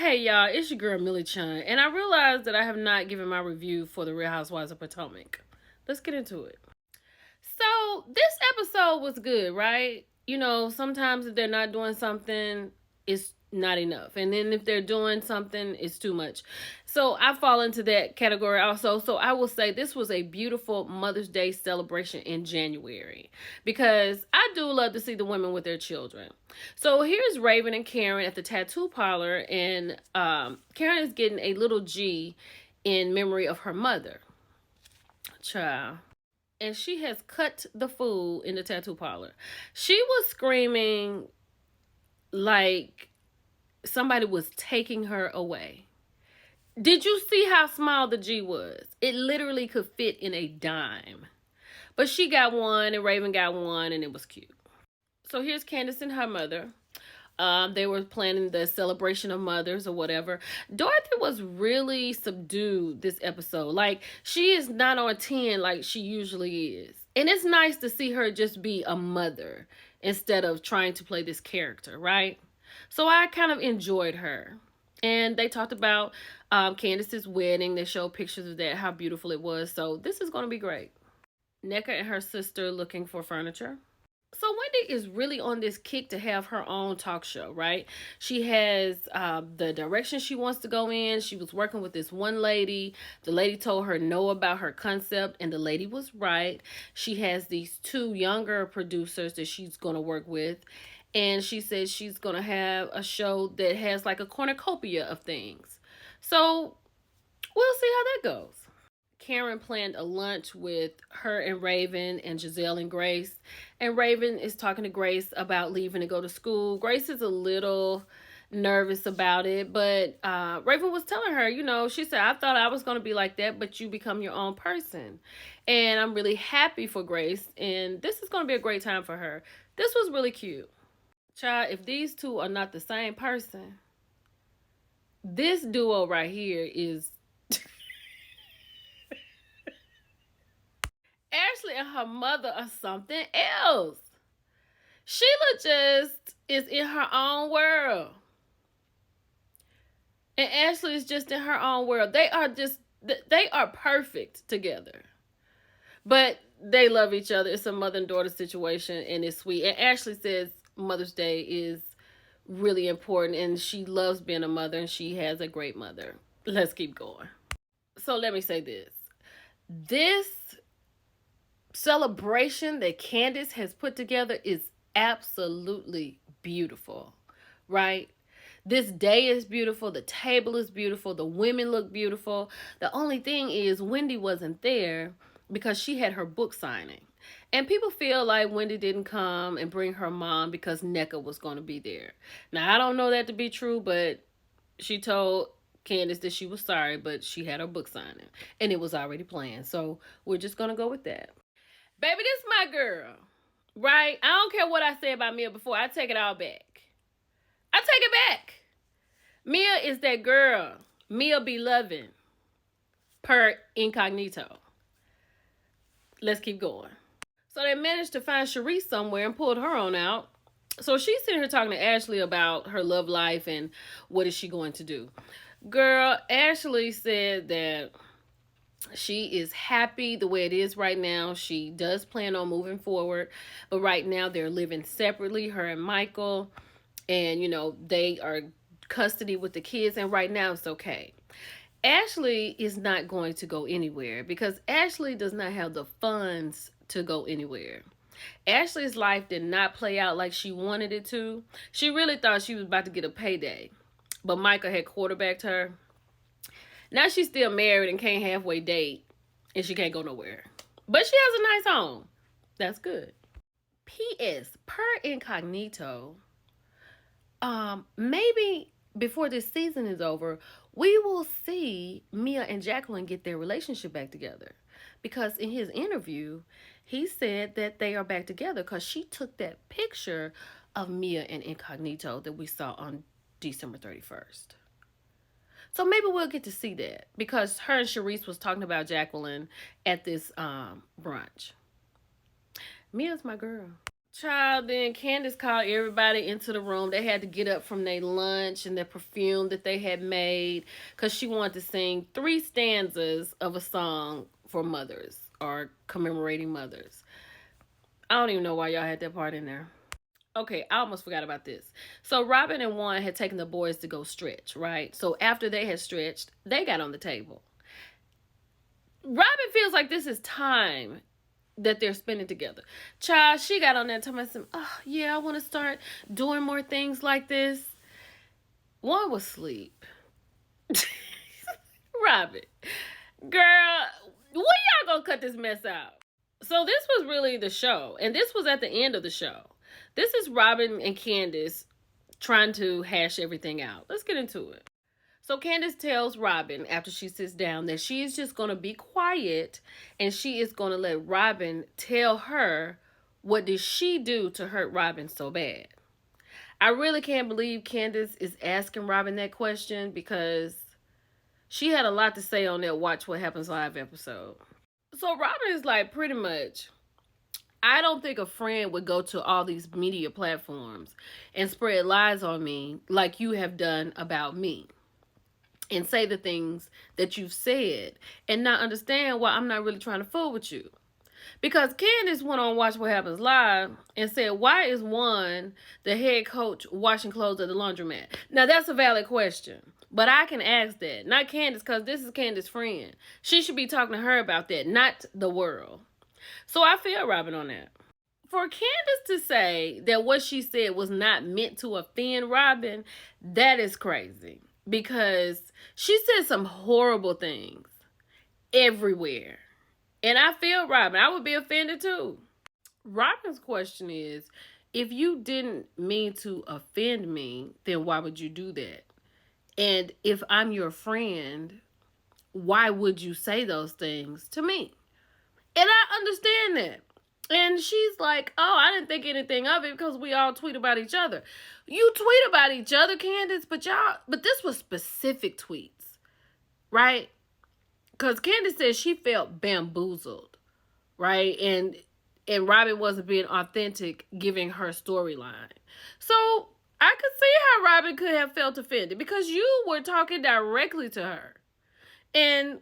Hey y'all, it's your girl Millie Chun, and I realized that I have not given my review for the Real Housewives of Potomac. Let's get into it. So, this episode was good, right? You know, sometimes if they're not doing something, it's not enough. And then if they're doing something, it's too much. So, I fall into that category also. So, I will say this was a beautiful Mother's Day celebration in January because I do love to see the women with their children. So, here's Raven and Karen at the tattoo parlor, and Karen is getting a little G in memory of her mother. Child, and she has cut the fool in the tattoo parlor. She was screaming like somebody was taking her away. Did you see how small the G was? It literally could fit in a dime. But she got one and Raven got one, and it was cute. So here's Candace and her mother. They were planning the celebration of mothers or whatever. Dorothy was really subdued this episode. Like, she is not on 10 like she usually is. And it's nice to see her just be a mother instead of trying to play this character, right? So I kind of enjoyed her. And they talked about Candace's wedding. They showed pictures of that, how beautiful it was. So this is going to be great. Nneka and her sister looking for furniture. So Wendy is really on this kick to have her own talk show, right? She has the direction she wants to go in. She was working with this one lady. The lady told her no about her concept, and the lady was right. She has these two younger producers that she's going to work with, and she says she's going to have a show that has like a cornucopia of things. So we'll see how that goes. Karen planned a lunch with her and Raven and Giselle and Grace. And Raven is talking to Grace about leaving to go to school. Grace is a little nervous about it, but Raven was telling her, you know, she said, I thought I was going to be like that, but you become your own person. And I'm really happy for Grace, and this is going to be a great time for her. This was really cute. Child, if these two are not the same person, this duo right here is Ashley and her mother are something else. Sheila just is in her own world. And Ashley is just in her own world. They are perfect together. But they love each other. It's a mother and daughter situation, and it's sweet. And Ashley says Mother's Day is really important, and she loves being a mother, and she has a great mother. Let's keep going. So let me say this. This celebration that Candace has put together is absolutely beautiful, right? This day is beautiful. The table is beautiful. The women look beautiful. The only thing is Wendy wasn't there because she had her book signing. And people feel like Wendy didn't come and bring her mom because Nneka was going to be there. Now, I don't know that to be true, but she told Candace that she was sorry, but she had her book signing. And it was already planned. So we're just going to go with that. Baby, this my girl, right? I don't care what I say about Mia before. I take it all back. I take it back. Mia is that girl. Mia be loving. Per incognito. Let's keep going. So they managed to find Sharice somewhere and pulled her on out. So she's sitting here talking to Ashley about her love life and what is she going to do. Girl, Ashley said that she is happy the way it is right now. She does plan on moving forward. But right now they're living separately, her and Michael. And, you know, they are custody with the kids. And right now it's okay. Ashley is not going to go anywhere because Ashley does not have the funds to go anywhere. Ashley's life did not play out like she wanted it to. She really thought she was about to get a payday. But Michael had quarterbacked her. Now she's still married and can't halfway date. And she can't go nowhere. But she has a nice home. That's good. P.S. Per incognito, maybe before this season is over, we will see Mia and Jacqueline get their relationship back together. Because in his interview, he said that they are back together because she took that picture of Mia and Incognito that we saw on December 31st. So maybe we'll get to see that because her and Sharice was talking about Jacqueline at this brunch. Mia's my girl. Child, then Candace called everybody into the room. They had to get up from their lunch and their perfume that they had made because she wanted to sing 3 stanzas of a song for mothers or commemorating mothers. I don't even know why y'all had that part in there. Okay, I almost forgot about this. So Robin and Juan had taken the boys to go stretch, right? So after they had stretched, they got on the table. Robin feels like this is time that they're spending together. Child, she got on there and told me, oh, yeah, I want to start doing more things like this. One was sleep. Robin, girl, when y'all gonna cut this mess out? So this was really the show, and this was at the end of the show. This is Robin and Candace trying to hash everything out. Let's get into it. So Candace tells Robin after she sits down that she is just going to be quiet and she is going to let Robin tell her what did she do to hurt Robin so bad. I really can't believe Candace is asking Robin that question because she had a lot to say on that Watch What Happens Live episode. So Robin is like, pretty much, I don't think a friend would go to all these media platforms and spread lies on me like you have done about me. And say the things that you've said and not understand why I'm not really trying to fool with you. Because Candace went on Watch What Happens Live and said, why is Juan the head coach washing clothes at the laundromat? Now, that's a valid question. But I can ask that. Not Candace, because this is Candace's friend. She should be talking to her about that, not the world. So I feel Robin on that. For Candace to say that what she said was not meant to offend Robin, that is crazy. Because she said some horrible things everywhere. And I feel Robin. I would be offended too. Robin's question is, if you didn't mean to offend me, then why would you do that? And if I'm your friend, why would you say those things to me? And I understand that. And she's like, oh, I didn't think anything of it because we all tweet about each other. You tweet about each other, Candace, but this was specific tweets, right? Because Candace said she felt bamboozled, right? And Robin wasn't being authentic, giving her storyline. So I could see how Robin could have felt offended because you were talking directly to her. And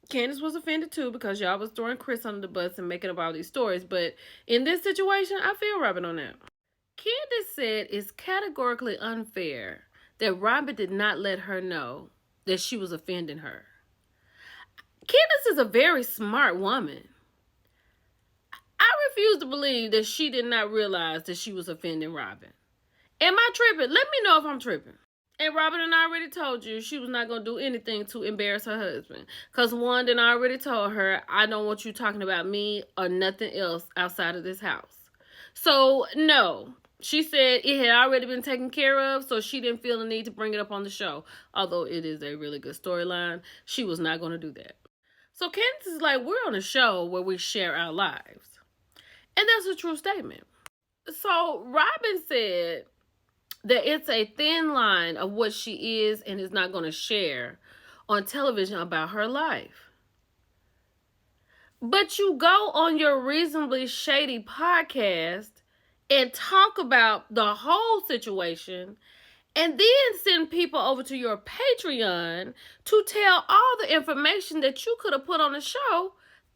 Candace was offended too because y'all was throwing Chris under the bus and making up all these stories. But in this situation, I feel Robin on that. Candace said it's categorically unfair that Robin did not let her know that she was offending her. Candace is a very smart woman. I refuse to believe that she did not realize that she was offending Robin. Am I tripping? Let me know if I'm tripping. And Robin and I already told you she was not going to do anything to embarrass her husband. Because Juan done already told her, I don't want you talking about me or nothing else outside of this house. So, no. She said it had already been taken care of, so she didn't feel the need to bring it up on the show. Although it is a really good storyline, she was not going to do that. So Candace is like, we're on a show where we share our lives. And that's a true statement. So Robin said that it's a thin line of what she is and is not going to share on television about her life. But you go on your Reasonably Shady podcast and talk about the whole situation and then send people over to your Patreon to tell all the information that you could have put on the show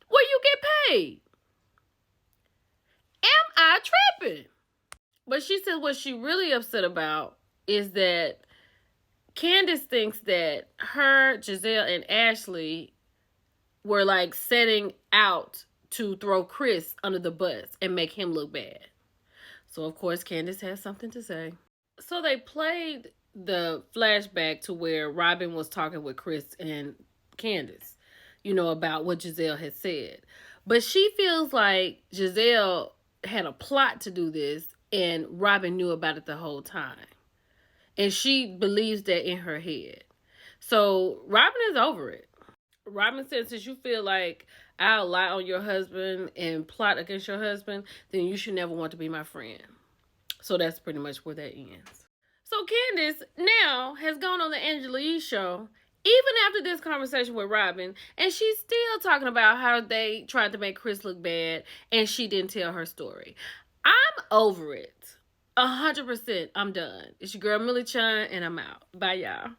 where you get paid. Am I tripping? But she said what she really upset about is that Candace thinks that her, Giselle, and Ashley were like setting out to throw Chris under the bus and make him look bad. So, of course, Candace has something to say. So they played the flashback to where Robin was talking with Chris and Candace, about what Giselle had said. But she feels like Giselle had a plot to do this and Robin knew about it the whole time. And she believes that in her head. So Robin is over it. Robin said, since you feel like I'll lie on your husband and plot against your husband, then you should never want to be my friend. So that's pretty much where that ends. So Candace now has gone on the Angela Yee show, even after this conversation with Robin, and she's still talking about how they tried to make Chris look bad and she didn't tell her story. I'm over it. 100%. I'm done. It's your girl Millie Chun, and I'm out. Bye, y'all.